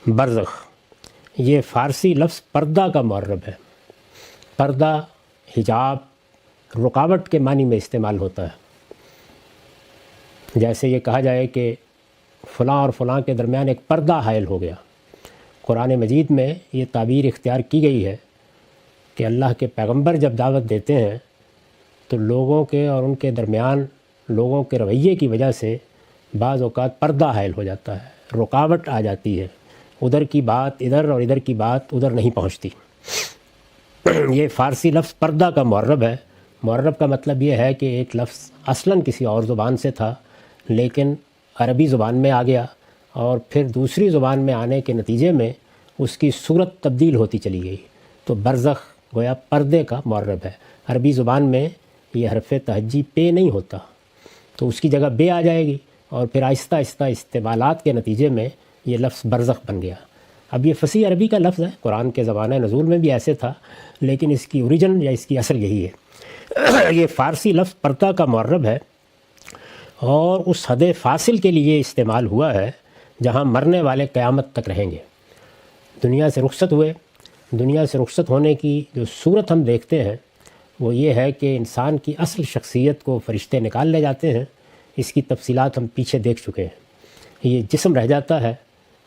برزخ یہ فارسی لفظ پردہ کا معرب ہے۔ پردہ حجاب رکاوٹ کے معنی میں استعمال ہوتا ہے۔ جیسے یہ کہا جائے کہ فلاں اور فلاں کے درمیان ایک پردہ حائل ہو گیا۔ قرآن مجید میں یہ تعبیر اختیار کی گئی ہے کہ اللہ کے پیغمبر جب دعوت دیتے ہیں تو لوگوں کے اور ان کے درمیان لوگوں کے رویے کی وجہ سے بعض اوقات پردہ حائل ہو جاتا ہے، رکاوٹ آ جاتی ہے، ادھر کی بات ادھر اور ادھر کی بات ادھر نہیں پہنچتی۔ یہ فارسی لفظ پردہ کا معرب ہے۔ معرب کا مطلب یہ ہے کہ ایک لفظ اصلاً کسی اور زبان سے تھا لیکن عربی زبان میں آ گیا اور پھر دوسری زبان میں آنے کے نتیجے میں اس کی صورت تبدیل ہوتی چلی گئی، تو برزخ گویا پردے کا معرب ہے۔ عربی زبان میں یہ حرف تہجی پے نہیں ہوتا تو اس کی جگہ بے آ جائے گی اور پھر آہستہ آہستہ استعمالات کے نتیجے میں یہ لفظ برزخ بن گیا۔ اب یہ فصیح عربی کا لفظ ہے، قرآن کے زمانہ نزول میں بھی ایسے تھا لیکن اس کی اوریجن یا اس کی اصل یہی ہے۔ یہ فارسی لفظ پردہ کا معرب ہے اور اس حد فاصل کے لیے استعمال ہوا ہے جہاں مرنے والے قیامت تک رہیں گے۔ دنیا سے رخصت ہوئے، دنیا سے رخصت ہونے کی جو صورت ہم دیکھتے ہیں وہ یہ ہے کہ انسان کی اصل شخصیت کو فرشتے نکال لے جاتے ہیں۔ اس کی تفصیلات ہم پیچھے دیکھ چکے ہیں۔ یہ جسم رہ جاتا ہے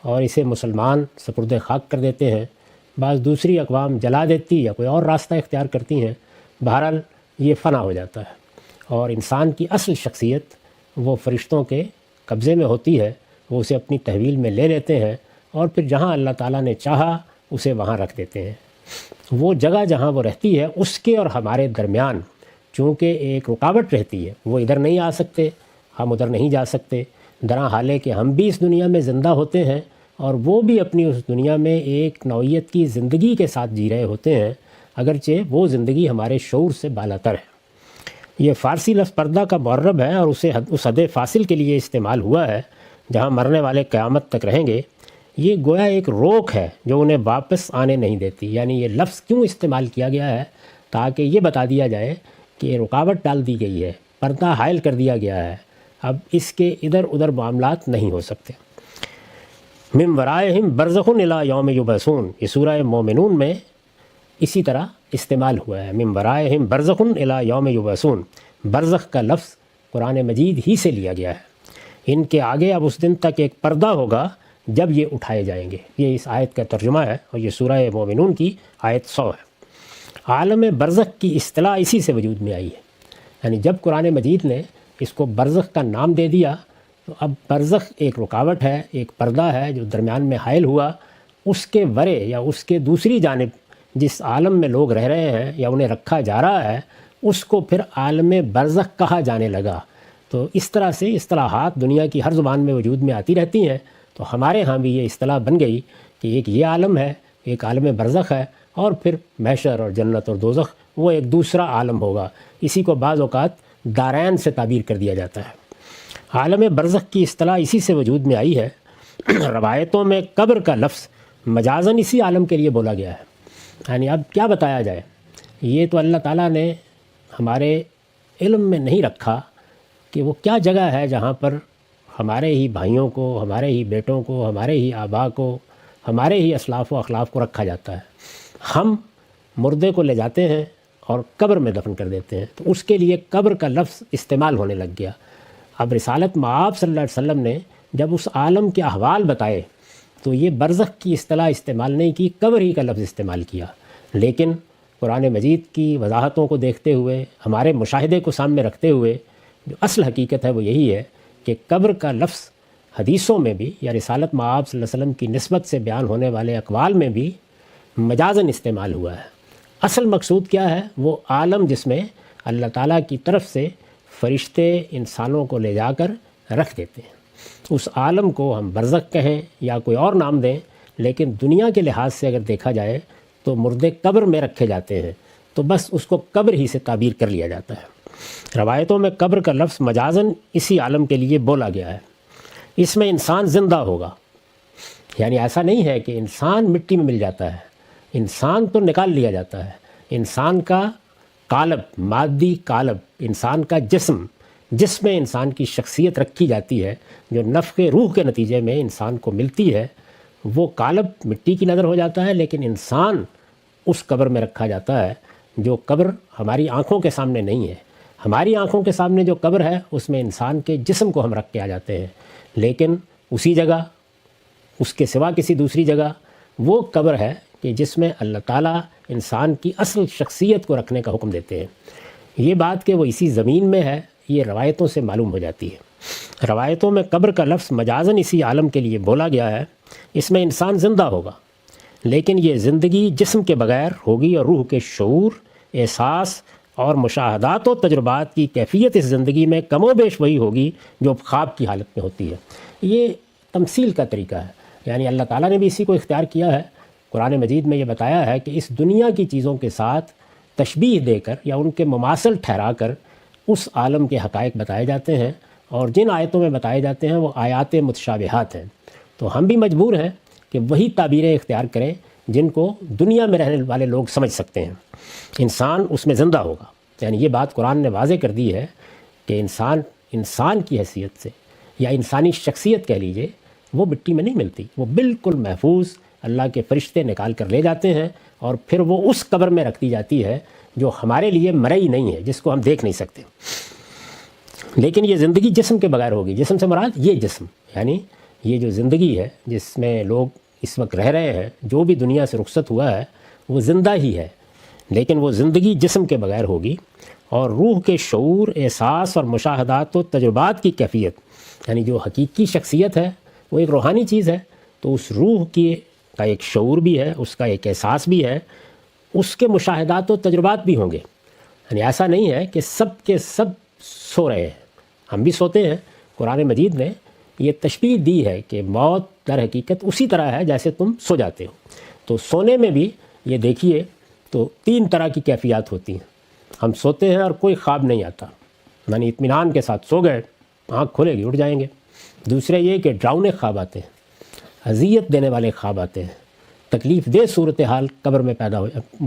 اور اسے مسلمان سپرد خاک کر دیتے ہیں، بعض دوسری اقوام جلا دیتی یا کوئی اور راستہ اختیار کرتی ہیں، بہرحال یہ فنا ہو جاتا ہے اور انسان کی اصل شخصیت وہ فرشتوں کے قبضے میں ہوتی ہے، وہ اسے اپنی تحویل میں لے لیتے ہیں اور پھر جہاں اللہ تعالیٰ نے چاہا اسے وہاں رکھ دیتے ہیں۔ وہ جگہ جہاں وہ رہتی ہے اس کے اور ہمارے درمیان چونکہ ایک رکاوٹ رہتی ہے، وہ ادھر نہیں آ سکتے، ہم ادھر نہیں جا سکتے، درا حال ہے کہ ہم بھی اس دنیا میں زندہ ہوتے ہیں اور وہ بھی اپنی اس دنیا میں ایک نوعیت کی زندگی کے ساتھ جی رہے ہوتے ہیں، اگرچہ وہ زندگی ہمارے شعور سے بالاتر ہے۔ یہ فارسی لفظ پردہ کا معرب ہے اور اسے اس حد فاصل کے لیے استعمال ہوا ہے جہاں مرنے والے قیامت تک رہیں گے۔ یہ گویا ایک روک ہے جو انہیں واپس آنے نہیں دیتی، یعنی یہ لفظ کیوں استعمال کیا گیا ہے تاکہ یہ بتا دیا جائے کہ رکاوٹ ڈال دی گئی ہے، پردہ حائل کر دیا گیا ہے، اب اس کے ادھر ادھر معاملات نہیں ہو سکتے۔ من ورائہم برزخ الی یوم یبعثون، یہ سورہ مومنون میں اسی طرح استعمال ہوا ہے۔ من ورائہم برزخ الی یوم یبعثون، برزخ کا لفظ قرآن مجید ہی سے لیا گیا ہے۔ ان کے آگے اب اس دن تک ایک پردہ ہوگا جب یہ اٹھائے جائیں گے۔ یہ اس آیت کا ترجمہ ہے اور یہ سورہ مومنون کی آیت 100 ہے۔ عالم برزخ کی اصطلاح اسی سے وجود میں آئی ہے، یعنی جب قرآن مجید نے اس کو برزخ کا نام دے دیا تو اب برزخ ایک رکاوٹ ہے، ایک پردہ ہے جو درمیان میں حائل ہوا، اس کے ورے یا اس کے دوسری جانب جس عالم میں لوگ رہ رہے ہیں یا انہیں رکھا جا رہا ہے اس کو پھر عالم برزخ کہا جانے لگا۔ تو اس طرح سے اصطلاحات دنیا کی ہر زبان میں وجود میں آتی رہتی ہیں، تو ہمارے ہاں بھی یہ اصطلاح بن گئی کہ ایک یہ عالم ہے، ایک عالم برزخ ہے، اور پھر محشر اور جنت اور دوزخ وہ ایک دوسرا عالم ہوگا۔ اسی کو بعض اوقات دارین سے تعبیر کر دیا جاتا ہے۔ عالم برزخ کی اصطلاح اسی سے وجود میں آئی ہے۔ روایتوں میں قبر کا لفظ مجازاً اسی عالم کے لیے بولا گیا ہے، یعنی اب کیا بتایا جائے، یہ تو اللہ تعالیٰ نے ہمارے علم میں نہیں رکھا کہ وہ کیا جگہ ہے جہاں پر ہمارے ہی بھائیوں کو، ہمارے ہی بیٹوں کو، ہمارے ہی آبا کو، ہمارے ہی اسلاف و اخلاف کو رکھا جاتا ہے۔ ہم مردے کو لے جاتے ہیں اور قبر میں دفن کر دیتے ہیں، تو اس کے لیے قبر کا لفظ استعمال ہونے لگ گیا۔ اب رسالت مآب صلی اللہ علیہ وسلم نے جب اس عالم کے احوال بتائے تو یہ برزخ کی اصطلاح استعمال نہیں کی، قبر ہی کا لفظ استعمال کیا۔ لیکن قرآن مجید کی وضاحتوں کو دیکھتے ہوئے، ہمارے مشاہدے کو سامنے رکھتے ہوئے جو اصل حقیقت ہے وہ یہی ہے کہ قبر کا لفظ حدیثوں میں بھی یا رسالت مآب صلی اللہ علیہ وسلم کی نسبت سے بیان ہونے والے اقوال میں بھی مجازاً استعمال ہوا ہے۔ اصل مقصود کیا ہے؟ وہ عالم جس میں اللہ تعالیٰ کی طرف سے فرشتے انسانوں کو لے جا کر رکھ دیتے ہیں، اس عالم کو ہم برزخ کہیں یا کوئی اور نام دیں، لیکن دنیا کے لحاظ سے اگر دیکھا جائے تو مردے قبر میں رکھے جاتے ہیں، تو بس اس کو قبر ہی سے تعبیر کر لیا جاتا ہے۔ روایتوں میں قبر کا لفظ مجازاً اسی عالم کے لیے بولا گیا ہے۔ اس میں انسان زندہ ہوگا، یعنی ایسا نہیں ہے کہ انسان مٹی میں مل جاتا ہے، انسان تو نکال لیا جاتا ہے۔ انسان کا قالب، مادی قالب، انسان کا جسم، جس میں انسان کی شخصیت رکھی جاتی ہے، جو نفخ روح کے نتیجے میں انسان کو ملتی ہے، وہ قالب مٹی کی نظر ہو جاتا ہے، لیکن انسان اس قبر میں رکھا جاتا ہے جو قبر ہماری آنکھوں کے سامنے نہیں ہے۔ ہماری آنکھوں کے سامنے جو قبر ہے اس میں انسان کے جسم کو ہم رکھ کے آ جاتے ہیں، لیکن اسی جگہ، اس کے سوا کسی دوسری جگہ وہ قبر ہے کہ جس میں اللہ تعالیٰ انسان کی اصل شخصیت کو رکھنے کا حکم دیتے ہیں۔ یہ بات کہ وہ اسی زمین میں ہے، یہ روایتوں سے معلوم ہو جاتی ہے۔ روایتوں میں قبر کا لفظ مجازاً اسی عالم کے لیے بولا گیا ہے، اس میں انسان زندہ ہوگا، لیکن یہ زندگی جسم کے بغیر ہوگی اور روح کے شعور، احساس اور مشاہدات و تجربات کی کیفیت اس زندگی میں کم و بیش وہی ہوگی جو خواب کی حالت میں ہوتی ہے۔ یہ تمثیل کا طریقہ ہے، یعنی اللہ تعالیٰ نے بھی اسی کو اختیار کیا ہے۔ قرآن مجید میں یہ بتایا ہے کہ اس دنیا کی چیزوں کے ساتھ تشبیہ دے کر یا ان کے مماثل ٹھہرا کر اس عالم کے حقائق بتائے جاتے ہیں، اور جن آیتوں میں بتائے جاتے ہیں وہ آیات متشابہات ہیں۔ تو ہم بھی مجبور ہیں کہ وہی تعبیریں اختیار کریں جن کو دنیا میں رہنے والے لوگ سمجھ سکتے ہیں۔ انسان اس میں زندہ ہوگا، یعنی یہ بات قرآن نے واضح کر دی ہے کہ انسان کی حیثیت سے یا انسانی شخصیت کہہ لیجئے وہ مٹی میں نہیں ملتی، وہ بالکل محفوظ اللہ کے فرشتے نکال کر لے جاتے ہیں اور پھر وہ اس قبر میں رکھ دی جاتی ہے جو ہمارے لیے مرئی نہیں ہے، جس کو ہم دیکھ نہیں سکتے۔ لیکن یہ زندگی جسم کے بغیر ہوگی۔ جسم سے مراد یہ جسم، یعنی یہ جو زندگی ہے جس میں لوگ اس وقت رہ رہے ہیں، جو بھی دنیا سے رخصت ہوا ہے وہ زندہ ہی ہے، لیکن وہ زندگی جسم کے بغیر ہوگی، اور روح کے شعور، احساس اور مشاہدات و تجربات کی کیفیت، یعنی جو حقیقی شخصیت ہے وہ ایک روحانی چیز ہے، تو اس روح کا ایک شعور بھی ہے، اس کا ایک احساس بھی ہے، اس کے مشاہدات و تجربات بھی ہوں گے۔ یعنی ایسا نہیں ہے کہ سب کے سب سو رہے ہیں، ہم بھی سوتے ہیں۔ قرآن مجید نے یہ تشبیہ دی ہے کہ موت در حقیقت اسی طرح ہے جیسے تم سو جاتے ہو۔ تو سونے میں بھی یہ دیکھیے تو 3 طرح کی کیفیات ہوتی ہیں۔ ہم سوتے ہیں اور کوئی خواب نہیں آتا، یعنی اطمینان کے ساتھ سو گئے، آنکھ کھلے گی اٹھ جائیں گے۔ دوسرے یہ کہ ڈراؤنے خواب آتے ہیں، اذیت دینے والے خواب آتے ہیں، تکلیف دہ صورتحال قبر میں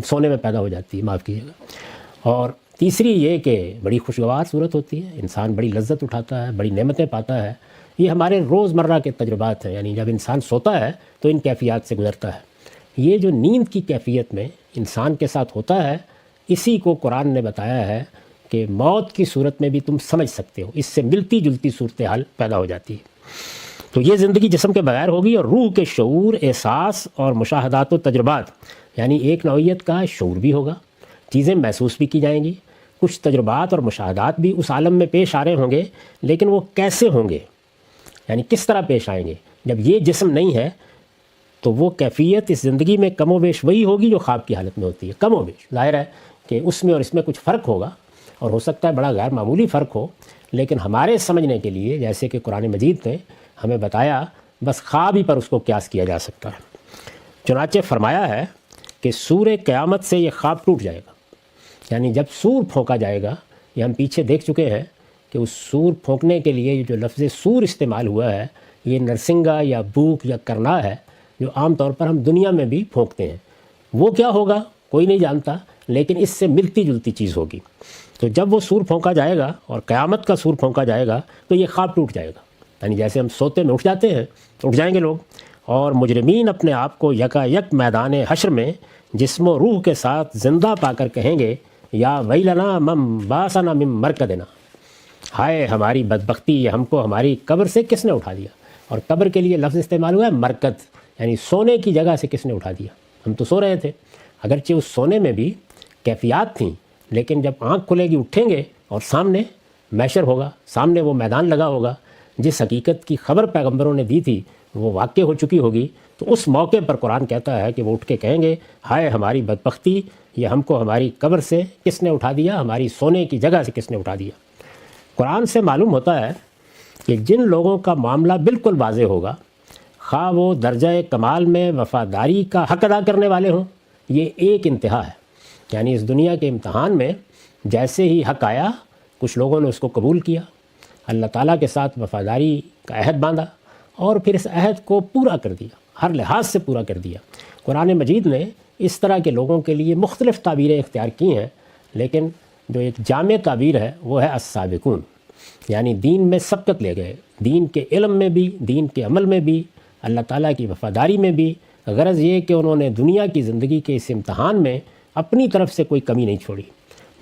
سونے میں پیدا ہو جاتی ہے، معاف کیجیے گا۔ اور تیسری یہ کہ بڑی خوشگوار صورت ہوتی ہے، انسان بڑی لذت اٹھاتا ہے، بڑی نعمتیں پاتا ہے۔ یہ ہمارے روزمرہ کے تجربات ہیں، یعنی جب انسان سوتا ہے تو ان کیفیات سے گزرتا ہے۔ یہ جو نیند کی کیفیت میں انسان کے ساتھ ہوتا ہے، اسی کو قرآن نے بتایا ہے کہ موت کی صورت میں بھی تم سمجھ سکتے ہو، اس سے ملتی جلتی صورتحال پیدا ہو جاتی ہے۔ تو یہ زندگی جسم کے بغیر ہوگی، اور روح کے شعور، احساس اور مشاہدات و تجربات، یعنی ایک نوعیت کا شعور بھی ہوگا، چیزیں محسوس بھی کی جائیں گی، کچھ تجربات اور مشاہدات بھی اس عالم میں پیش آ رہے ہوں گے، لیکن وہ کیسے ہوں گے، یعنی کس طرح پیش آئیں گے۔ جب یہ جسم نہیں ہے تو وہ کیفیت اس زندگی میں کم و بیش وہی ہوگی جو خواب کی حالت میں ہوتی ہے، کم و بیش۔ ظاہر ہے کہ اس میں اور اس میں کچھ فرق ہوگا، اور ہو سکتا ہے بڑا غیر معمولی فرق ہو، لیکن ہمارے سمجھنے کے لیے جیسے کہ قرآن مجید نے ہمیں بتایا، بس خواب ہی پر اس کو قیاس کیا جا سکتا ہے۔ چنانچہ فرمایا ہے کہ سور قیامت سے یہ خواب ٹوٹ جائے گا، یعنی جب سور پھونکا جائے گا، یہ ہم پیچھے دیکھ چکے ہیں کہ اس سور پھونکنے کے لیے جو لفظ سور استعمال ہوا ہے، یہ نرسنگا یا بوک یا کرنا ہے، جو عام طور پر ہم دنیا میں بھی پھونکتے ہیں۔ وہ کیا ہوگا کوئی نہیں جانتا، لیکن اس سے ملتی جلتی چیز ہوگی۔ تو جب وہ سور پھونکا جائے گا اور قیامت کا سور پھونکا جائے گا تو یہ خواب ٹوٹ جائے گا، یعنی جیسے ہم سوتے میں اٹھ جاتے ہیں تو اٹھ جائیں گے لوگ، اور مجرمین اپنے آپ کو یکا یک میدان حشر میں جسم و روح کے ساتھ زندہ پا کر کہیں گے، یا ویلنا مم باسنا مم مرکدنا، ہائے ہماری بدبختی، ہم کو ہماری قبر سے کس نے اٹھا دیا۔ اور قبر کے لیے لفظ استعمال ہوا ہے مرکد، یعنی سونے کی جگہ سے کس نے اٹھا دیا۔ ہم تو سو رہے تھے، اگرچہ اس سونے میں بھی کیفیات تھیں، لیکن جب آنکھ کھلے گی اٹھیں گے اور سامنے محشر ہوگا، سامنے وہ میدان لگا ہوگا، جس حقیقت کی خبر پیغمبروں نے دی تھی وہ واقع ہو چکی ہوگی۔ تو اس موقع پر قرآن کہتا ہے کہ وہ اٹھ کے کہیں گے، ہائے ہماری بدبختی، یہ ہم کو ہماری قبر سے کس نے اٹھا دیا، ہماری سونے کی جگہ سے کس نے اٹھا دیا۔ قرآن سے معلوم ہوتا ہے کہ جن لوگوں کا معاملہ بالکل واضح ہوگا، خواہ وہ درجہ کمال میں وفاداری کا حق ادا کرنے والے ہوں، یہ ایک انتہا ہے۔ یعنی اس دنیا کے امتحان میں جیسے ہی حق آیا، کچھ لوگوں نے اس کو قبول کیا، اللہ تعالیٰ کے ساتھ وفاداری کا عہد باندھا، اور پھر اس عہد کو پورا کر دیا، ہر لحاظ سے پورا کر دیا۔ قرآن مجید نے اس طرح کے لوگوں کے لیے مختلف تعبیریں اختیار کی ہیں، لیکن جو ایک جامع تعبیر ہے وہ ہے السابقون، یعنی دین میں سبقت لے گئے، دین کے علم میں بھی، دین کے عمل میں بھی، اللہ تعالیٰ کی وفاداری میں بھی، غرض یہ کہ انہوں نے دنیا کی زندگی کے اس امتحان میں اپنی طرف سے کوئی کمی نہیں چھوڑی۔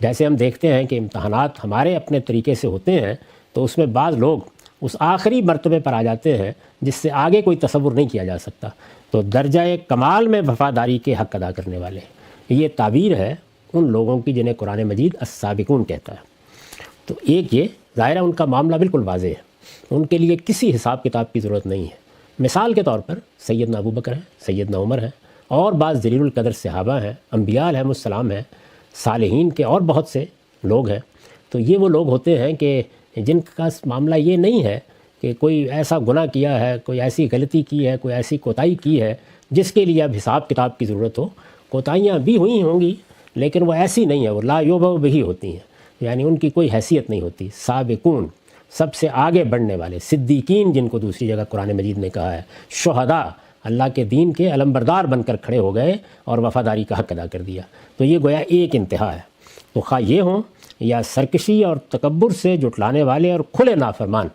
جیسے ہم دیکھتے ہیں کہ امتحانات ہمارے اپنے طریقے سے ہوتے ہیں تو اس میں بعض لوگ اس آخری مرتبے پر آ جاتے ہیں جس سے آگے کوئی تصور نہیں کیا جا سکتا، تو درجہ کمال میں وفاداری کے حق ادا کرنے والے، یہ تعبیر ہے ان لوگوں کی جنہیں قرآن مجید السابقون کہتا ہے۔ تو ایک یہ ظاہر ہے ان کا معاملہ بالکل واضح ہے، ان کے لیے کسی حساب کتاب کی ضرورت نہیں ہے۔ مثال کے طور پر سیدنا ابو بکر ہیں، سیدنا عمر ہیں، اور بعض جلیل القدر صحابہ ہیں، انبیاء علیہم السلام ہیں، صالحین کے اور بہت سے لوگ ہیں۔ تو یہ وہ لوگ ہوتے ہیں کہ جن کا معاملہ یہ نہیں ہے کہ کوئی ایسا گناہ کیا ہے، کوئی ایسی غلطی کی ہے، کوئی ایسی کوتاہی کی ہے جس کے لیے اب حساب کتاب کی ضرورت ہو۔ کوتاہیاں بھی ہوئی ہوں گی لیکن وہ ایسی نہیں ہے، وہ لا یوبہ بہی ہوتی ہیں، یعنی ان کی کوئی حیثیت نہیں ہوتی۔ سابقون، سب سے آگے بڑھنے والے، صدیقین جن کو دوسری جگہ قرآن مجید نے کہا ہے، شہداء، اللہ کے دین کے علمبردار بن کر کھڑے ہو گئے اور وفاداری کا حق ادا کر دیا۔ تو یہ گویا ایک انتہا ہے۔ تو خواہ یہ ہوں یا سرکشی اور تکبر سے جھٹلانے والے اور کھلے نافرمان،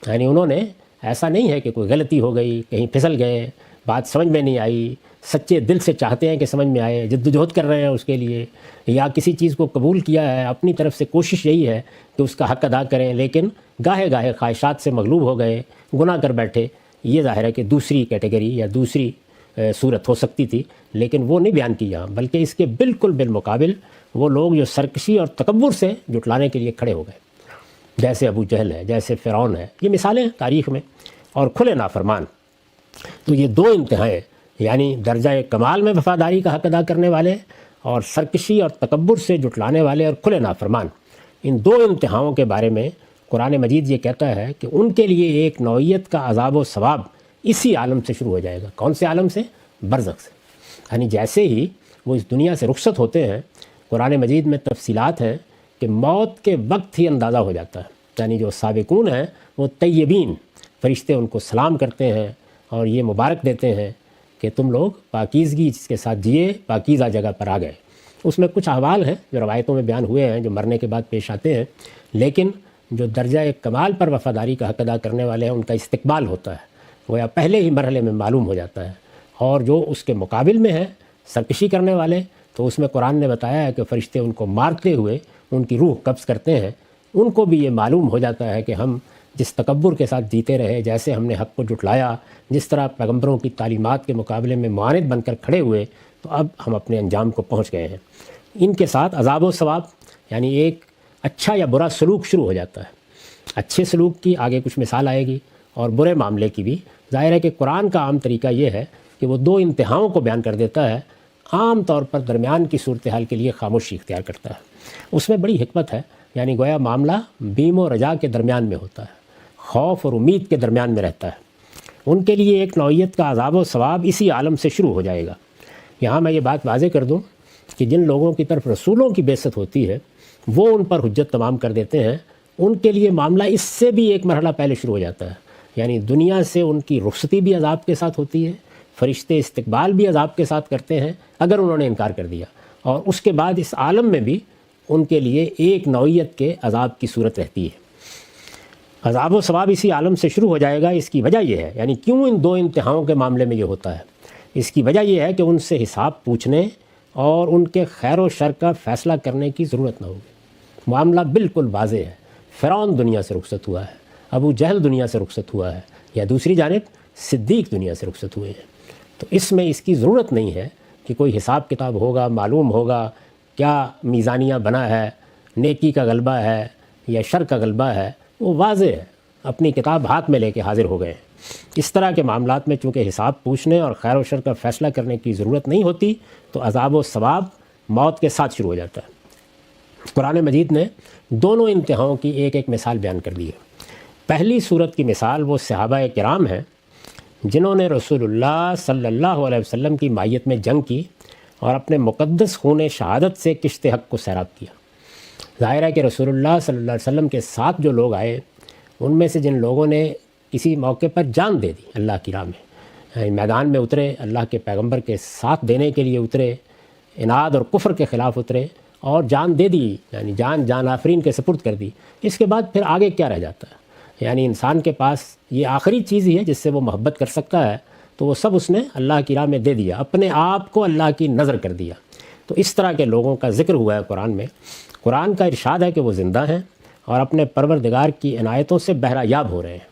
یعنی انہوں نے ایسا نہیں ہے کہ کوئی غلطی ہو گئی، کہیں پھسل گئے، بات سمجھ میں نہیں آئی، سچے دل سے چاہتے ہیں کہ سمجھ میں آئے، جدوجہد کر رہے ہیں اس کے لیے، یا کسی چیز کو قبول کیا ہے، اپنی طرف سے کوشش یہی ہے کہ اس کا حق ادا کریں، لیکن گاہے گاہے خواہشات سے مغلوب ہو گئے، گناہ کر بیٹھے۔ یہ ظاہر ہے کہ دوسری کیٹیگری یا دوسری صورت ہو سکتی تھی، لیکن وہ نہیں بیان کی یہاں، بلکہ اس کے بالکل بالمقابل وہ لوگ جو سرکشی اور تکبر سے جھٹلانے کے لیے کھڑے ہو گئے، جیسے ابو جہل ہے، جیسے فرعون ہے، یہ مثالیں ہیں تاریخ میں، اور کھلے نافرمان۔ تو یہ دو انتہائیں، یعنی درجہ کمال میں وفاداری کا حق ادا کرنے والے اور سرکشی اور تکبر سے جھٹلانے والے اور کھلے نافرمان، ان دو انتہاؤں کے بارے میں قرآن مجید یہ کہتا ہے کہ ان کے لیے ایک نوعیت کا عذاب و ثواب اسی عالم سے شروع ہو جائے گا۔ کون سے عالم سے؟ برزخ سے۔ یعنی جیسے ہی وہ اس دنیا سے رخصت ہوتے ہیں، قرآن مجید میں تفصیلات ہیں کہ موت کے وقت ہی اندازہ ہو جاتا ہے۔ یعنی جو سابقون ہیں وہ طیبین، فرشتے ان کو سلام کرتے ہیں اور یہ مبارک دیتے ہیں کہ تم لوگ پاکیزگی کے ساتھ جیے، پاکیزہ جگہ پر آ گئے۔ اس میں کچھ احوال ہیں جو روایتوں میں بیان ہوئے ہیں جو مرنے کے بعد پیش آتے ہیں، لیکن جو درجہ کمال پر وفاداری کا حق ادا کرنے والے ہیں ان کا استقبال ہوتا ہے، گویا پہلے ہی مرحلے میں معلوم ہو جاتا ہے۔ اور جو اس کے مقابل میں ہے سرکشی کرنے والے، تو اس میں قرآن نے بتایا ہے کہ فرشتے ان کو مارتے ہوئے ان کی روح قبض کرتے ہیں۔ ان کو بھی یہ معلوم ہو جاتا ہے کہ ہم جس تکبر کے ساتھ جیتے رہے، جیسے ہم نے حق کو جھٹلایا، جس طرح پیغمبروں کی تعلیمات کے مقابلے میں معاند بن کر کھڑے ہوئے، تو اب ہم اپنے انجام کو پہنچ گئے ہیں۔ ان کے ساتھ عذاب و ثواب، یعنی ایک اچھا یا برا سلوک شروع ہو جاتا ہے۔ اچھے سلوک کی آگے کچھ مثال آئے گی اور برے معاملے کی بھی۔ ظاہر ہے کہ قرآن کا عام طریقہ یہ ہے کہ وہ دو انتہاؤں کو بیان کر دیتا ہے، عام طور پر درمیان کی صورتحال کے لیے خاموشی اختیار کرتا ہے۔ اس میں بڑی حکمت ہے، یعنی گویا معاملہ بیم و رجا کے درمیان میں ہوتا ہے، خوف اور امید کے درمیان میں رہتا ہے۔ ان کے لیے ایک نوعیت کا عذاب و ثواب اسی عالم سے شروع ہو جائے گا۔ یہاں میں یہ بات واضح کر دوں کہ جن لوگوں کی طرف رسولوں کی بعثت ہوتی ہے وہ ان پر حجت تمام کر دیتے ہیں، ان کے لیے معاملہ اس سے بھی ایک مرحلہ پہلے شروع ہو جاتا ہے، یعنی دنیا سے ان کی رخصتی بھی عذاب کے ساتھ ہوتی ہے، فرشتے استقبال بھی عذاب کے ساتھ کرتے ہیں اگر انہوں نے انکار کر دیا، اور اس کے بعد اس عالم میں بھی ان کے لیے ایک نوعیت کے عذاب کی صورت رہتی ہے۔ عذاب و ثواب اسی عالم سے شروع ہو جائے گا۔ اس کی وجہ یہ ہے، یعنی کیوں ان دو انتہاؤں کے معاملے میں یہ ہوتا ہے، اس کی وجہ یہ ہے کہ ان سے حساب پوچھنے اور ان کے خیر و شر کا فیصلہ کرنے کی ضرورت نہ ہوگی۔ معاملہ بالکل واضح ہے، فرعون دنیا سے رخصت ہوا ہے، ابو جہل دنیا سے رخصت ہوا ہے، یا دوسری جانب صدیق دنیا سے رخصت ہوئے ہیں۔ تو اس میں اس کی ضرورت نہیں ہے کہ کوئی حساب کتاب ہوگا، معلوم ہوگا کیا میزانیہ بنا ہے، نیکی کا غلبہ ہے یا شر کا غلبہ ہے، وہ واضح ہے، اپنی کتاب ہاتھ میں لے کے حاضر ہو گئے ہیں۔ اس طرح کے معاملات میں چونکہ حساب پوچھنے اور خیر و شر کا فیصلہ کرنے کی ضرورت نہیں ہوتی، تو عذاب و ثواب موت کے ساتھ شروع ہو جاتا ہے۔ قرآن مجید نے دونوں انتہاؤں کی ایک ایک مثال بیان کر دی ہے۔ پہلی صورت کی مثال وہ صحابہ کرام ہیں جنہوں نے رسول اللہ صلی اللہ علیہ وسلم کی مائیت میں جنگ کی اور اپنے مقدس خون شہادت سے کشت حق کو سیراب کیا۔ ظاہر ہے کہ رسول اللہ صلی اللہ علیہ وسلم کے ساتھ جو لوگ آئے، ان میں سے جن لوگوں نے کسی موقع پر جان دے دی اللہ کی راہ میں، میدان میں اترے، اللہ کے پیغمبر کے ساتھ دینے کے لیے اترے، اناد اور کفر کے خلاف اترے اور جان دے دی، یعنی جان آفرین کے سپرد کر دی، اس کے بعد پھر آگے کیا رہ جاتا ہے؟ یعنی انسان کے پاس یہ آخری چیز ہی ہے جس سے وہ محبت کر سکتا ہے، تو وہ سب اس نے اللہ کی راہ میں دے دیا، اپنے آپ کو اللہ کی نظر کر دیا۔ تو اس طرح کے لوگوں کا ذکر ہوا ہے قرآن میں۔ قرآن کا ارشاد ہے کہ وہ زندہ ہیں اور اپنے پروردگار کی عنایتوں سے بہرہ یاب ہو رہے ہیں،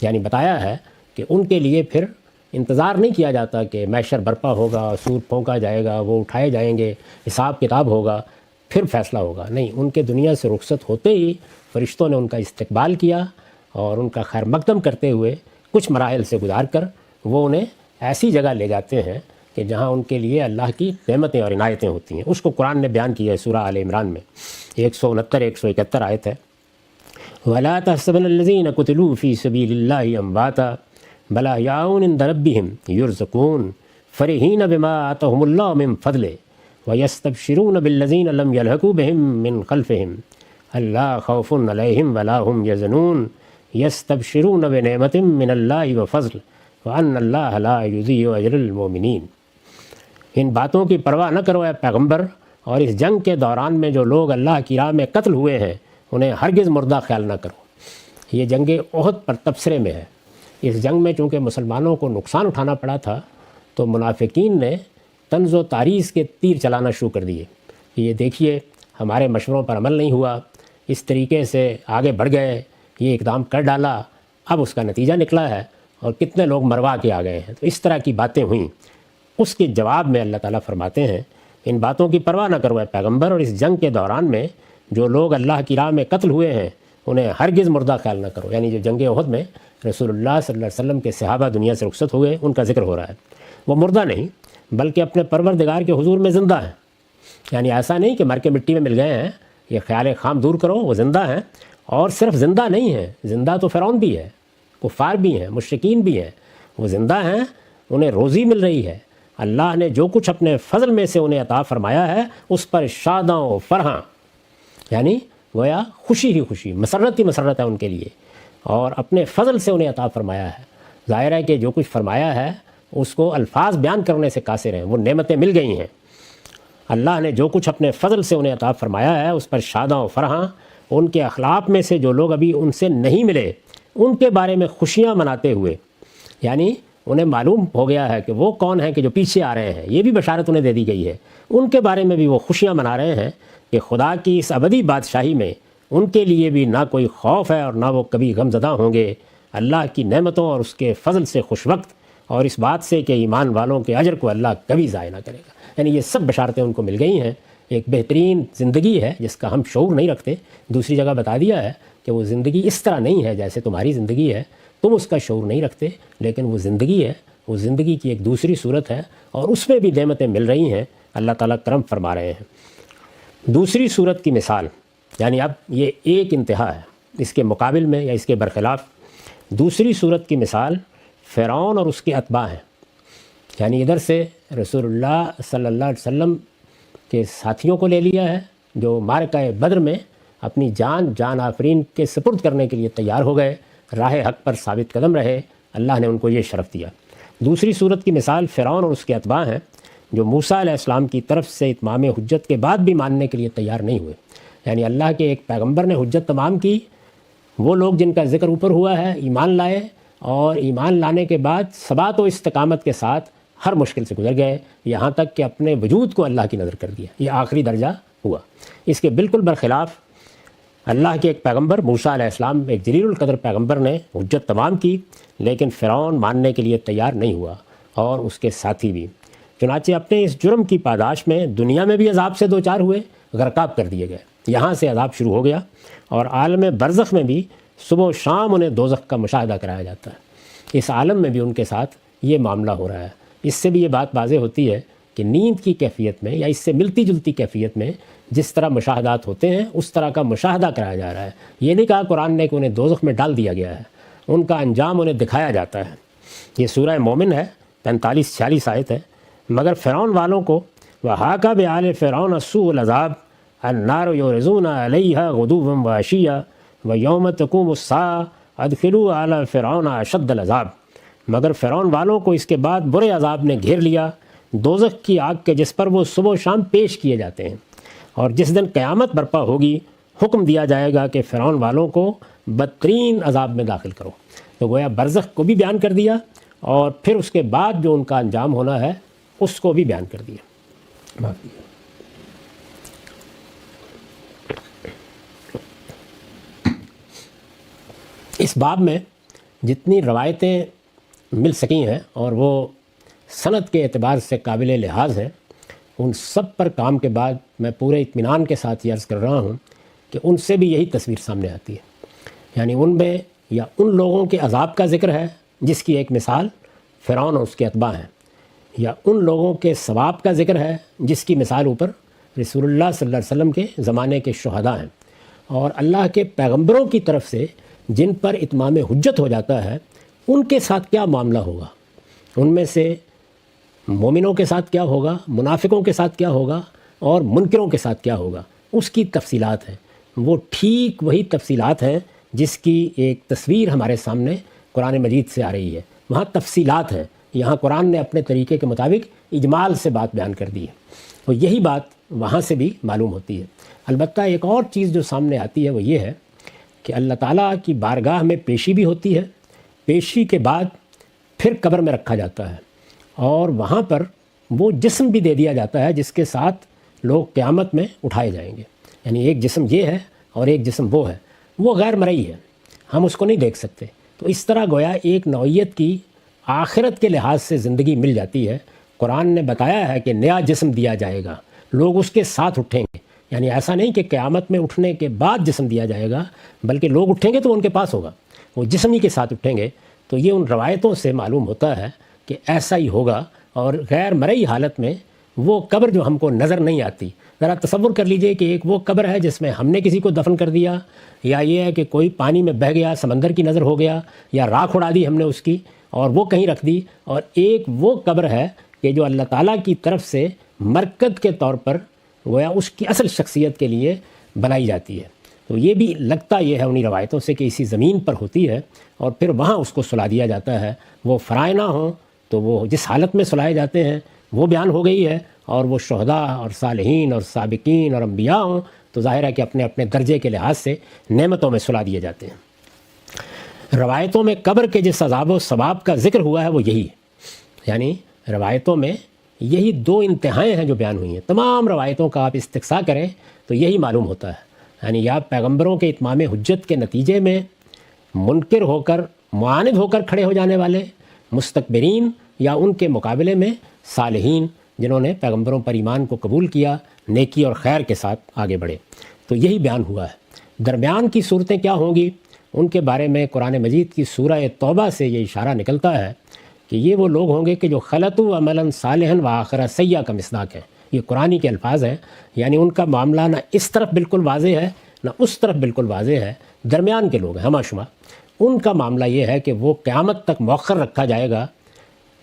یعنی بتایا ہے کہ ان کے لیے پھر انتظار نہیں کیا جاتا کہ محشر برپا ہوگا، سور پھونکا جائے گا، وہ اٹھائے جائیں گے، حساب کتاب ہوگا، پھر فیصلہ ہوگا۔ نہیں، ان کے دنیا سے رخصت ہوتے ہی فرشتوں نے ان کا استقبال کیا اور ان کا خیر مقدم کرتے ہوئے کچھ مراحل سے گزار کر وہ انہیں ایسی جگہ لے جاتے ہیں کہ جہاں ان کے لیے اللہ کی نعمتیں اور عنایتیں ہوتی ہیں۔ اس کو قرآن نے بیان کیا ہے سورہ آل عمران میں 169 171 آیت ہے، وَلَا تَحْسَبَنَّ الَّذِينَ قُتِلُوا فِي سَبِيلِ اللَّهِ أَمْوَاتًا بَلْ أَحْيَاءٌ عِندَ رَبِّهِمْ يُرْزَقُونَ فَرِحِينَ بِمَا آتَاهُمُ اللَّهُ مِنْ فَضْلِهِ وَيَسْتَبْشِرُونَ بِالَّذِينَ لَمْ يَلْحَقُوا بِهِم مِّنْ خَلْفِهِمْ أَلَّا خَوْفٌ عَلَيْهِمْ وَلَا هُمْ يَحْزَنُونَ يَسْتَبْشِرُونَ بِنِعْمَةٍ مِّنَ اللَّهِ وَفَضْلٍ وَأَنَّ اللَّهَ لَا يُضِيعُ أَجْرَ الْمُؤْمِنِينَ۔ ان باتوں کی پرواہ نہ کرو اے پیغمبر، اور اس جنگ کے دوران میں جو لوگ اللہ کی راہ میں قتل ہوئے ہیں انہیں ہرگز مردہ خیال نہ کرو۔ یہ جنگ احد پر تبصرے میں ہے۔ اس جنگ میں چونکہ مسلمانوں کو نقصان اٹھانا پڑا تھا تو منافقین نے طنز و تاریض کے تیر چلانا شروع کر دیے، یہ دیکھیے ہمارے مشوروں پر عمل نہیں ہوا، اس طریقے سے آگے بڑھ گئے، یہ اقدام کر ڈالا، اب اس کا نتیجہ نکلا ہے اور کتنے لوگ مروا کے آ گئے ہیں۔ تو اس طرح کی باتیں ہوئیں۔ اس کے جواب میں اللہ تعالیٰ فرماتے ہیں ان باتوں کی پرواہ نہ کرو اے پیغمبر، اور اس جنگ کے دوران میں جو لوگ اللہ کی راہ میں قتل ہوئے ہیں انہیں ہرگز مردہ خیال نہ کرو۔ یعنی جو جنگ احد میں رسول اللہ صلی اللہ علیہ وسلم کے صحابہ دنیا سے رخصت ہوئے ان کا ذکر ہو رہا ہے، وہ مردہ نہیں بلکہ اپنے پروردگار کے حضور میں زندہ ہیں۔ یعنی ایسا نہیں کہ مر کے مٹی میں مل گئے ہیں، یہ خیال خام دور کرو، وہ زندہ ہیں، اور صرف زندہ نہیں ہیں، زندہ تو فرعون بھی ہے، کفار بھی ہیں، مشرکین بھی ہیں، وہ زندہ ہیں، انہیں روزی مل رہی ہے، اللہ نے جو کچھ اپنے فضل میں سے انہیں عطا فرمایا ہے اس پر شاداں و فرحاں، یعنی گویا خوشی ہی خوشی، مسرت ہی مسرت ہے ان کے لیے، اور اپنے فضل سے انہیں عطا فرمایا ہے۔ ظاہر ہے کہ جو کچھ فرمایا ہے اس کو الفاظ بیان کرنے سے قاصر ہیں، وہ نعمتیں مل گئی ہیں۔ اللہ نے جو کچھ اپنے فضل سے انہیں عطا فرمایا ہے اس پر شاداں و فرحاں، ان کے اخلاق میں سے جو لوگ ابھی ان سے نہیں ملے ان کے بارے میں خوشیاں مناتے ہوئے، یعنی انہیں معلوم ہو گیا ہے کہ وہ کون ہیں کہ جو پیچھے آ رہے ہیں، یہ بھی بشارت انہیں دے دی گئی ہے، ان کے بارے میں بھی وہ خوشیاں منا رہے ہیں کہ خدا کی اس ابدی بادشاہی میں ان کے لیے بھی نہ کوئی خوف ہے اور نہ وہ کبھی غم زدہ ہوں گے، اللہ کی نعمتوں اور اس کے فضل سے خوش وقت، اور اس بات سے کہ ایمان والوں کے اجر کو اللہ کبھی ضائع نہ کرے گا۔ یعنی یہ سب بشارتیں ان کو مل گئی ہیں۔ ایک بہترین زندگی ہے جس کا ہم شعور نہیں رکھتے۔ دوسری جگہ بتا دیا ہے کہ وہ زندگی اس طرح نہیں ہے جیسے تمہاری زندگی ہے، تم اس کا شعور نہیں رکھتے، لیکن وہ زندگی ہے، وہ زندگی کی ایک دوسری صورت ہے، اور اس میں بھی نعمتیں مل رہی ہیں، اللہ تعالیٰ کرم فرما رہے ہیں۔ دوسری صورت کی مثال، یعنی اب یہ ایک انتہا ہے، اس کے مقابل میں یا اس کے برخلاف دوسری صورت کی مثال فرعون اور اس کے اتباع ہیں۔ یعنی ادھر سے رسول اللہ صلی اللہ علیہ وسلم کے ساتھیوں کو لے لیا ہے جو معرکہ بدر میں اپنی جان آفرین کے سپرد کرنے کے لیے تیار ہو گئے، راہ حق پر ثابت قدم رہے، اللہ نے ان کو یہ شرف دیا۔ دوسری صورت کی مثال فرعون اور اس کے اتباع ہیں جو موسیٰ علیہ السلام کی طرف سے اتمام حجت کے بعد بھی ماننے کے لیے تیار نہیں ہوئے۔ یعنی اللہ کے ایک پیغمبر نے حجت تمام کی، وہ لوگ جن کا ذکر اوپر ہوا ہے ایمان لائے، اور ایمان لانے کے بعد ثبات و استقامت کے ساتھ ہر مشکل سے گزر گئے، یہاں تک کہ اپنے وجود کو اللہ کی نظر کر دیا۔ یہ آخری درجہ ہوا۔ اس کے بالکل برخلاف اللہ کے ایک پیغمبر موسیٰ علیہ السلام، ایک جلیل القدر پیغمبر نے حجت تمام کی، لیکن فرعون ماننے کے لیے تیار نہیں ہوا، اور اس کے ساتھی بھی۔ چنانچہ اپنے اس جرم کی پاداش میں دنیا میں بھی عذاب سے دوچار ہوئے، غرقاب کر دیے گئے، یہاں سے عذاب شروع ہو گیا، اور عالم برزخ میں بھی صبح و شام انہیں دوزخ کا مشاہدہ کرایا جاتا ہے۔ اس عالم میں بھی ان کے ساتھ یہ معاملہ ہو رہا ہے۔ اس سے بھی یہ بات واضح ہوتی ہے کہ نیند کی کیفیت میں یا اس سے ملتی جلتی کیفیت میں جس طرح مشاہدات ہوتے ہیں اس طرح کا مشاہدہ کرایا جا رہا ہے۔ یہ نہیں کہا قرآن نے کہ انہیں دوزخ میں ڈال دیا گیا ہے، ان کا انجام انہیں دکھایا جاتا ہے۔ یہ سورہ مومن ہے، 45-46 آیت ہے۔ مگر فرعون والوں کو وَحَاقَ بِآلِ فِرْعَوْنَ سُوءُ الْعَذَابِ النَّارُ يُعْرَضُونَ عَلَيْهَا غُدُوًّا وَعَشِيًّا وَيَوْمَ تَقُومُ السَّاعَةُ أَدْخِلُوا آلَ فِرْعَوْنَ أَشَدَّ الْعَذَابِ۔ مگر فرعون والوں کو اس کے بعد برے عذاب نے گھیر لیا، دوزخ کی آگ کے جس پر وہ صبح و شام پیش کیے جاتے ہیں، اور جس دن قیامت برپا ہوگی حکم دیا جائے گا کہ فرعون والوں کو بدترین عذاب میں داخل کرو۔ تو گویا برزخ کو بھی بیان کر دیا اور پھر اس کے بعد جو ان کا انجام ہونا ہے اس کو بھی بیان کر دیا۔ اس باب میں جتنی روایتیں مل سکی ہیں اور وہ سند کے اعتبار سے قابل لحاظ ہیں، ان سب پر کام کے بعد میں پورے اطمینان کے ساتھ یہ عرض کر رہا ہوں کہ ان سے بھی یہی تصویر سامنے آتی ہے، یعنی ان میں یا ان لوگوں کے عذاب کا ذکر ہے جس کی ایک مثال فرعون اور اس کے اتباع ہیں، یا ان لوگوں کے ثواب کا ذکر ہے جس کی مثال اوپر رسول اللہ صلی اللہ علیہ وسلم کے زمانے کے شہداء ہیں، اور اللہ کے پیغمبروں کی طرف سے جن پر اتمام حجت ہو جاتا ہے ان کے ساتھ کیا معاملہ ہوگا، ان میں سے مومنوں کے ساتھ کیا ہوگا، منافقوں کے ساتھ کیا ہوگا اور منکروں کے ساتھ کیا ہوگا، اس کی تفصیلات ہیں۔ وہ ٹھیک وہی تفصیلات ہیں جس کی ایک تصویر ہمارے سامنے قرآن مجید سے آ رہی ہے، وہاں تفصیلات ہیں، یہاں قرآن نے اپنے طریقے کے مطابق اجمال سے بات بیان کر دی ہے، اور یہی بات وہاں سے بھی معلوم ہوتی ہے۔ البتہ ایک اور چیز جو سامنے آتی ہے وہ یہ ہے کہ اللہ تعالیٰ کی بارگاہ میں پیشی بھی ہوتی ہے، پیشی کے بعد پھر قبر میں رکھا جاتا ہے، اور وہاں پر وہ جسم بھی دے دیا جاتا ہے جس کے ساتھ لوگ قیامت میں اٹھائے جائیں گے، یعنی ایک جسم یہ ہے اور ایک جسم وہ ہے، وہ غیر مرئی ہے، ہم اس کو نہیں دیکھ سکتے۔ تو اس طرح گویا ایک نوعیت کی آخرت کے لحاظ سے زندگی مل جاتی ہے۔ قرآن نے بتایا ہے کہ نیا جسم دیا جائے گا، لوگ اس کے ساتھ اٹھیں گے، یعنی ایسا نہیں کہ قیامت میں اٹھنے کے بعد جسم دیا جائے گا، بلکہ لوگ اٹھیں گے تو ان کے پاس ہوگا، وہ جسم ہی کے ساتھ اٹھیں گے۔ تو یہ ان روایتوں سے معلوم ہوتا ہے کہ ایسا ہی ہوگا، اور غیر مرئی حالت میں وہ قبر جو ہم کو نظر نہیں آتی، ذرا تصور کر لیجئے کہ ایک وہ قبر ہے جس میں ہم نے کسی کو دفن کر دیا، یا یہ ہے کہ کوئی پانی میں بہہ گیا، سمندر کی نظر ہو گیا، یا راکھ اڑا دی ہم نے اس کی اور وہ کہیں رکھ دی، اور ایک وہ قبر ہے کہ جو اللہ تعالیٰ کی طرف سے مرکز کے طور پر گویا اس کی اصل شخصیت کے لیے بنائی جاتی ہے۔ تو یہ بھی لگتا یہ ہے انہی روایتوں سے کہ اسی زمین پر ہوتی ہے، اور پھر وہاں اس کو سلا دیا جاتا ہے۔ وہ فرائض نہ ہوں تو وہ جس حالت میں سلائے جاتے ہیں وہ بیان ہو گئی ہے، اور وہ شہداء اور صالحین اور سابقین اور انبیاء ہوں تو ظاہر ہے کہ اپنے اپنے درجے کے لحاظ سے نعمتوں میں سلا دیے جاتے ہیں۔ روایتوں میں قبر کے جس عذاب و ثواب کا ذکر ہوا ہے وہ یہی ہے، یعنی روایتوں میں یہی دو انتہائیں ہیں جو بیان ہوئی ہیں۔ تمام روایتوں کا آپ استقصاء کریں تو یہی معلوم ہوتا ہے، یعنی یا پیغمبروں کے اتمام حجت کے نتیجے میں منکر ہو کر معاند ہو کر کھڑے ہو جانے والے مستکبرین، یا ان کے مقابلے میں صالحین جنہوں نے پیغمبروں پر ایمان کو قبول کیا، نیکی اور خیر کے ساتھ آگے بڑھے۔ تو یہی بیان ہوا ہے۔ درمیان کی صورتیں کیا ہوں گی ان کے بارے میں قرآن مجید کی سورہ توبہ سے یہ اشارہ نکلتا ہے کہ یہ وہ لوگ ہوں گے کہ جو خلطوا عملا صالحا وآخر سیئا کا مصداق ہے۔ یہ قرآنی کے الفاظ ہیں، یعنی ان کا معاملہ نہ اس طرف بالکل واضح ہے نہ اس طرف بالکل واضح ہے، درمیان کے لوگ ہیں ہمہ شمہ۔ ان کا معاملہ یہ ہے کہ وہ قیامت تک مؤخر رکھا جائے گا،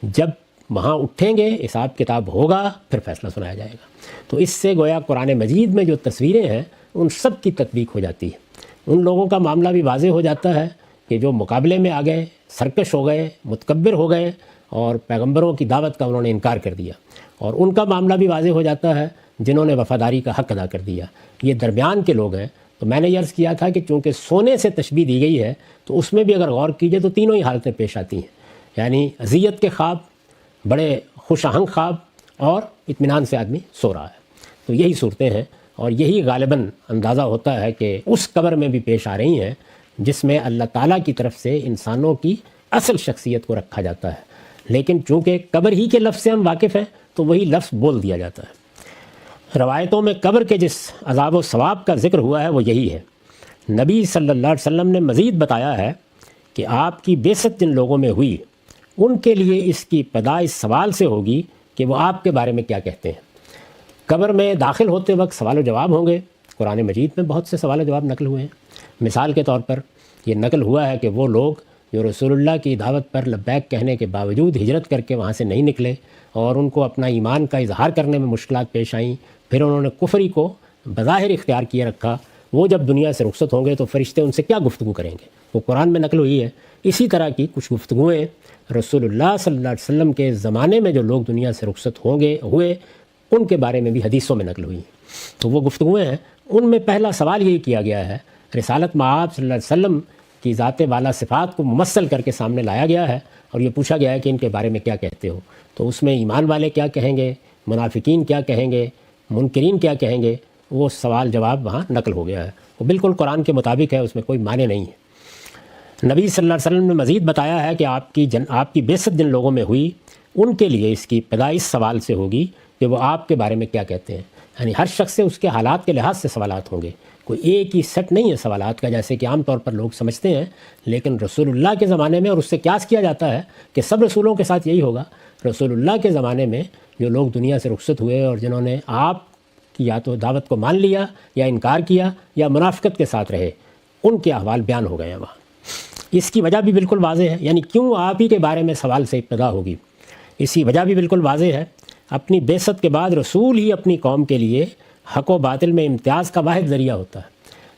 جب وہاں اٹھیں گے حساب کتاب ہوگا پھر فیصلہ سنایا جائے گا۔ تو اس سے گویا قرآن مجید میں جو تصویریں ہیں ان سب کی تطبیق ہو جاتی ہے۔ ان لوگوں کا معاملہ بھی واضح ہو جاتا ہے کہ جو مقابلے میں آ گئے، سرکش ہو گئے، متکبر ہو گئے اور پیغمبروں کی دعوت کا انہوں نے انکار کر دیا، اور ان کا معاملہ بھی واضح ہو جاتا ہے جنہوں نے وفاداری کا حق ادا کر دیا۔ یہ درمیان کے لوگ ہیں۔ تو میں نے یہ عرض کیا تھا کہ چونکہ سونے سے تشبیہ دی گئی ہے تو اس میں بھی اگر غور کیجئے تو تینوں ہی حالتیں پیش آتی ہیں، یعنی اذیت کے خواب، بڑے خوش آہنگ خواب، اور اطمینان سے آدمی سو رہا ہے۔ تو یہی صورتیں ہیں، اور یہی غالباً اندازہ ہوتا ہے کہ اس قبر میں بھی پیش آ رہی ہیں جس میں اللہ تعالیٰ کی طرف سے انسانوں کی اصل شخصیت کو رکھا جاتا ہے، لیکن چونکہ قبر ہی کے لفظ سے ہم واقف ہیں تو وہی لفظ بول دیا جاتا ہے۔ روایتوں میں قبر کے جس عذاب و ثواب کا ذکر ہوا ہے وہ یہی ہے۔ نبی صلی اللہ علیہ وسلم نے مزید بتایا ہے کہ آپ کی بعثت جن لوگوں میں ہوئی ان کے لیے اس کی ابتدا اس سوال سے ہوگی کہ وہ آپ کے بارے میں کیا کہتے ہیں۔ قبر میں داخل ہوتے وقت سوال و جواب ہوں گے۔ قرآن مجید میں بہت سے سوال و جواب نقل ہوئے ہیں۔ مثال کے طور پر یہ نقل ہوا ہے کہ وہ لوگ جو رسول اللہ کی دعوت پر لبیک کہنے کے باوجود ہجرت کر کے وہاں سے نہیں نکلے اور ان کو اپنا ایمان کا اظہار کرنے میں مشکلات پیش آئیں، پھر انہوں نے کفری کو بظاہر اختیار کیے رکھا، وہ جب دنیا سے رخصت ہوں گے تو فرشتے ان سے کیا گفتگو کریں گے، وہ قرآن میں نقل ہوئی ہے۔ اسی طرح کی کچھ گفتگویں رسول اللہ صلی اللہ علیہ وسلم کے زمانے میں جو لوگ دنیا سے رخصت ہوئے ان کے بارے میں بھی حدیثوں میں نقل ہوئی. تو وہ گفتگویں ہیں، ان میں پہلا سوال یہی کیا گیا ہے، رسالت مآب صلی اللہ علیہ وسلم کی ذات والا صفات کو ممثل کر کے سامنے لایا گیا ہے، اور یہ پوچھا گیا ہے کہ ان کے بارے میں کیا کہتے ہو. تو اس میں ایمان والے کیا کہیں گے، منافقین کیا کہیں گے، منکرین کیا کہیں گے، وہ سوال جواب وہاں نقل ہو گیا ہے. وہ بالکل قرآن کے مطابق ہے، اس میں کوئی معنی نہیں ہے. نبی صلی اللہ علیہ وسلم نے مزید بتایا ہے کہ آپ کی بعثت جن لوگوں میں ہوئی ان کے لیے اس کی ابتدا اس سوال سے ہوگی کہ وہ آپ کے بارے میں کیا کہتے ہیں. یعنی ہر شخص سے اس کے حالات کے لحاظ سے سوالات ہوں گے، کوئی ایک ہی سیٹ نہیں ہے سوالات کا جیسے کہ عام طور پر لوگ سمجھتے ہیں. لیکن رسول اللہ کے زمانے میں، اور اس سے قیاس کیا جاتا ہے کہ سب رسولوں کے ساتھ یہی ہوگا، رسول اللہ کے زمانے میں جو لوگ دنیا سے رخصت ہوئے اور جنہوں نے آپ کی یا تو دعوت کو مان لیا یا انکار کیا یا منافقت کے ساتھ رہے، ان کے احوال بیان ہو گئے ہیں وہاں. اس کی وجہ بھی بالکل واضح ہے، یعنی کیوں آپ ہی کے بارے میں سوال سے ابتدا ہوگی. اسی وجہ بھی بالکل واضح ہے، اپنی بعثت کے بعد رسول ہی اپنی قوم کے لیے حق و باطل میں امتیاز کا واحد ذریعہ ہوتا ہے.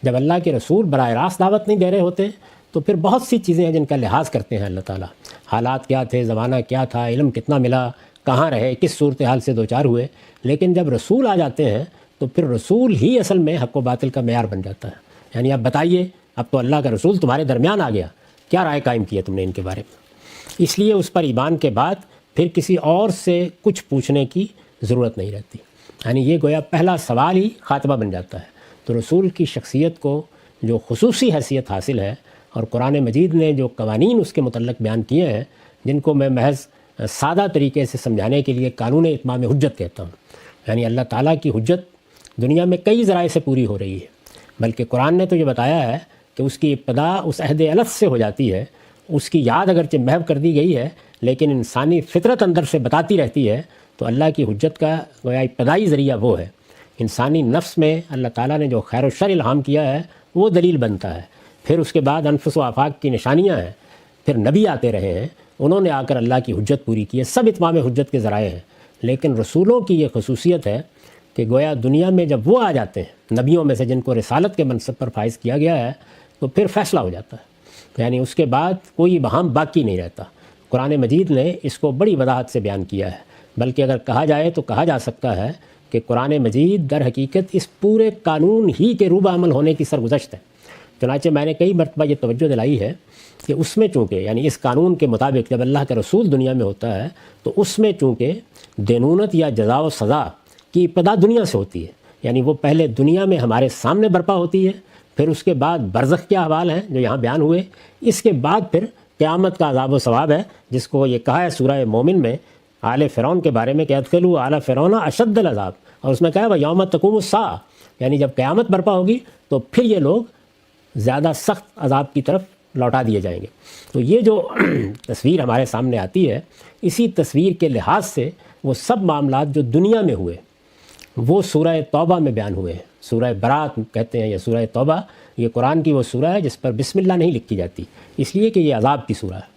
جب اللہ کے رسول براہ راست دعوت نہیں دے رہے ہوتے تو پھر بہت سی چیزیں ہیں جن کا لحاظ کرتے ہیں اللہ تعالیٰ. حالات کیا تھے، زمانہ کیا تھا، علم کتنا ملا، کہاں رہے، کس صورتحال سے دوچار ہوئے. لیکن جب رسول آ جاتے ہیں تو پھر رسول ہی اصل میں حق و باطل کا معیار بن جاتا ہے. یعنی اب بتائیے، اب تو اللہ کا رسول تمہارے درمیان آ گیا، کیا رائے قائم کی ہے تم نے ان کے بارے میں. اس لیے اس پر ایمان کے بعد پھر کسی اور سے کچھ پوچھنے کی ضرورت نہیں رہتی. یعنی یہ گویا پہلا سوال ہی خاتمہ بن جاتا ہے. تو رسول کی شخصیت کو جو خصوصی حیثیت حاصل ہے، اور قرآن مجید نے جو قوانین اس کے متعلق بیان کیے ہیں، جن کو میں محض سادہ طریقے سے سمجھانے کے لیے قانون اتمام حجت کہتا ہوں. یعنی اللہ تعالیٰ کی حجت دنیا میں کئی ذرائع سے پوری ہو رہی ہے، بلکہ قرآن نے تو یہ بتایا ہے کہ اس کی ابتدا اس عہد الف سے ہو جاتی ہے. اس کی یاد اگرچہ محو کر دی گئی ہے لیکن انسانی فطرت اندر سے بتاتی رہتی ہے. تو اللہ کی حجت کا گویا ابتدائی ذریعہ وہ ہے. انسانی نفس میں اللہ تعالیٰ نے جو خیر و شر الہام کیا ہے وہ دلیل بنتا ہے. پھر اس کے بعد انفس و آفاق کی نشانیاں ہیں. پھر نبی آتے رہے ہیں، انہوں نے آ کر اللہ کی حجت پوری کی ہے. سب اتمام حجت کے ذرائع ہیں. لیکن رسولوں کی یہ خصوصیت ہے کہ گویا دنیا میں جب وہ آ جاتے ہیں نبیوں میں سے جن کو رسالت کے منصب پر فائز کیا گیا ہے، تو پھر فیصلہ ہو جاتا ہے. یعنی اس کے بعد کوئی بہام باقی نہیں رہتا. قرآن مجید نے اس کو بڑی وضاحت سے بیان کیا ہے. بلکہ اگر کہا جائے تو کہا جا سکتا ہے کہ قرآن مجید در حقیقت اس پورے قانون ہی کے روبہ عمل ہونے کی سرگزشت ہے. چنانچہ میں نے کئی مرتبہ یہ توجہ دلائی ہے کہ اس میں چونکہ یعنی اس قانون کے مطابق جب اللہ کا رسول دنیا میں ہوتا ہے تو اس میں چونکہ دینونت یا جزا و سزا کی ابتدا دنیا سے ہوتی ہے. یعنی وہ پہلے دنیا میں ہمارے سامنے برپا ہوتی ہے، پھر اس کے بعد برزخ کے احوال ہیں جو یہاں بیان ہوئے، اس کے بعد پھر قیامت کا عذاب و ثواب ہے، جس کو یہ کہا ہے سورہ مومن میں آل فرعون کے بارے میں کہ ادخلوا آل فرعون اشد العذاب، اور اس میں کہا ہے وَيَوْمَ تَقُومُ السَّاعَةُ، یعنی جب قیامت برپا ہوگی تو پھر یہ لوگ زیادہ سخت عذاب کی طرف لوٹا دیے جائیں گے. تو یہ جو تصویر ہمارے سامنے آتی ہے، اسی تصویر کے لحاظ سے وہ سب معاملات جو دنیا میں ہوئے وہ سورہ توبہ میں بیان ہوئے ہیں. سورہ برات کہتے ہیں یا سورہ توبہ، یہ قرآن کی وہ سورہ ہے جس پر بسم اللہ نہیں لکھی جاتی، اس لیے کہ یہ عذاب کی سورہ ہے.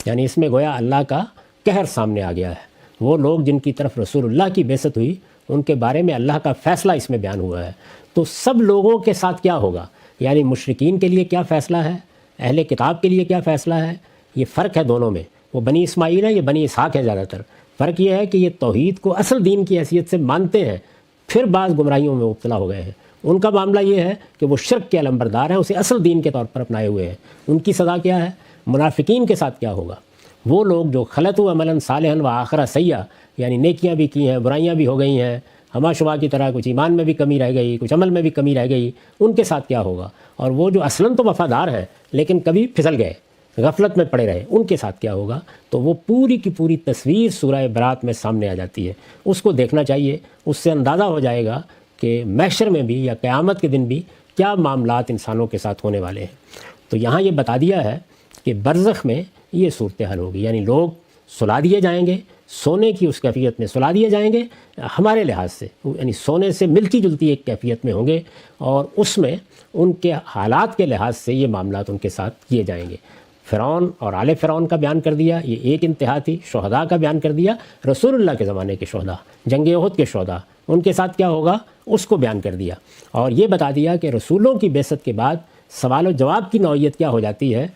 یعنی اس میں گویا اللہ کا قہر سامنے آ گیا ہے. وہ لوگ جن کی طرف رسول اللہ کی بعثت ہوئی ان کے بارے میں اللہ کا فیصلہ اس میں بیان ہوا ہے. تو سب لوگوں کے ساتھ کیا ہوگا، یعنی مشرکین کے لیے کیا فیصلہ ہے، اہل کتاب کے لیے کیا فیصلہ ہے، یہ فرق ہے دونوں میں. وہ بنی اسماعیل ہیں، یہ بنی اسحاق ہیں. زیادہ تر فرق یہ ہے کہ یہ توحید کو اصل دین کی حیثیت سے مانتے ہیں، پھر بعض گمراہیوں میں مبتلا ہو گئے ہیں. ان کا معاملہ یہ ہے کہ وہ شرک کے علمبردار ہیں، اسے اصل دین کے طور پر اپنائے ہوئے ہیں. ان کی سزا کیا ہے؟ منافقین کے ساتھ کیا ہوگا؟ وہ لوگ جو خلطوا عملا صالحا و آخرہ سیئا، یعنی نیکیاں بھی کی ہیں، برائیاں بھی ہو گئی ہیں، ہما شبہ کی طرح کچھ ایمان میں بھی کمی رہ گئی، کچھ عمل میں بھی کمی رہ گئی، ان کے ساتھ کیا ہوگا؟ اور وہ جو اصلاً تو وفادار ہیں لیکن کبھی پھسل گئے، غفلت میں پڑے رہے، ان کے ساتھ کیا ہوگا؟ تو وہ پوری کی پوری تصویر سورہ برات میں سامنے آ جاتی ہے. اس کو دیکھنا چاہیے، اس سے اندازہ ہو جائے گا کہ محشر میں بھی یا قیامت کے دن بھی کیا معاملات انسانوں کے ساتھ ہونے والے ہیں. تو یہاں یہ بتا دیا ہے کہ برزخ میں یہ صورتحال ہوگی، یعنی لوگ سلا دیے جائیں گے، سونے کی اس کیفیت میں سلا دیے جائیں گے ہمارے لحاظ سے، یعنی سونے سے ملتی جلتی ایک کیفیت میں ہوں گے، اور اس میں ان کے حالات کے لحاظ سے یہ معاملات ان کے ساتھ کیے جائیں گے. فرعون اور آل فرعون کا بیان کر دیا، یہ ایک انتہا تھی. شہداء کا بیان کر دیا، رسول اللہ کے زمانے کے شہداء، جنگ احد کے شہداء، ان کے ساتھ کیا ہوگا اس کو بیان کر دیا. اور یہ بتا دیا کہ رسولوں کی بعثت کے بعد سوال و جواب کی نوعیت کیا ہو جاتی ہے،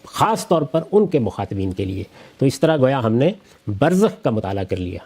خاص طور پر ان کے مخاطبین کے لیے. تو اس طرح گویا ہم نے برزخ کا مطالعہ کر لیا.